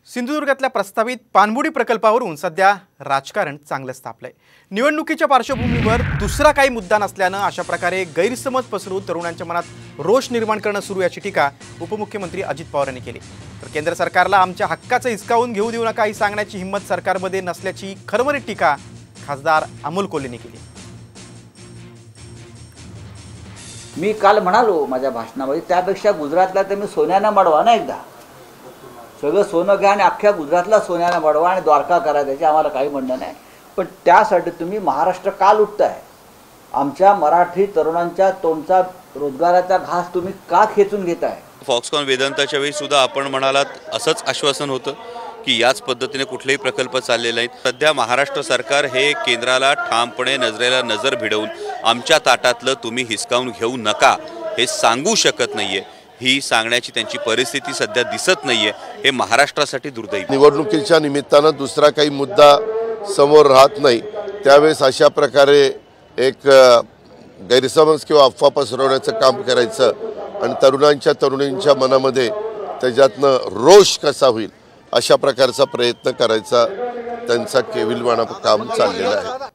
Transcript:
सिंधुदुर्गातल्या प्रस्तावित पाणबुडी प्रकल्पावरून सध्या राजकारण चांगलंच तापलंय। निवडणुकीच्या पार्श्वभूमीवर दुसरा काही मुद्दा नसल्यानं अशा प्रकारे गैरसमज पसरवून तरुणांच्या मनात रोष निर्माण करणं सुरू याची टीका उपमुख्यमंत्री अजित पवार यांनी केली। तर केंद्र सरकारला आमच्या हक्काचं हिसकावून घेऊ देऊ नका ही सांगण्याची हिंमत सरकारमध्ये नसल्याची खरमरीत टीका खासदार अमोल कोल्हेंनी केली। मी काल म्हणालो माझ्या भाषणामध्ये, त्यापेक्षा गुजरातला तर मी सोन्यानं मडवा ना, एकदा सगळं सोनं घ्या आणि अख्ख्या गुजरातला सोन्यानं मडवा आणि द्वारका करा, त्याची आम्हाला काही म्हणणं नाही। पण त्यासाठी तुम्ही महाराष्ट्र का लुटताय? आमच्या मराठी तरुणांच्या तोंडचा रोजगाराचा घास तुम्ही का खेचून घेताय? फॉक्सकॉन वेदांताच्या वेळी सुद्धा आपण म्हणालात असंच आश्वासन होतं की याच पद्धतीने कुठलेही प्रकल्प चाललेले नाहीत। सध्या महाराष्ट्र सरकार हे केंद्राला ठामपणे नजरेला नजर भिडवून आमच्या ताटातलं तुम्ही हिसकावून घेऊ नका हे सांगू शकत नाहीये। ही सांगण्याची त्यांची परिस्थिती सध्या दिसत नाहीये। हे महाराष्ट्रासाठी दुर्दैवी। निवडणुकीच्या निमित्तानं दुसरा काही मुद्दा समोर राहत नाही, त्यावेळेस अशा प्रकारे एक गैरसमज किंवा अफवा पसरवण्याचं काम करायचं आणि तरुणींच्या मनामध्ये त्याच्यातनं रोष कसा होईल अशा प्रकारचा प्रयत्न करायचा त्यांचा केविलवाणा काम चाललेला आहे।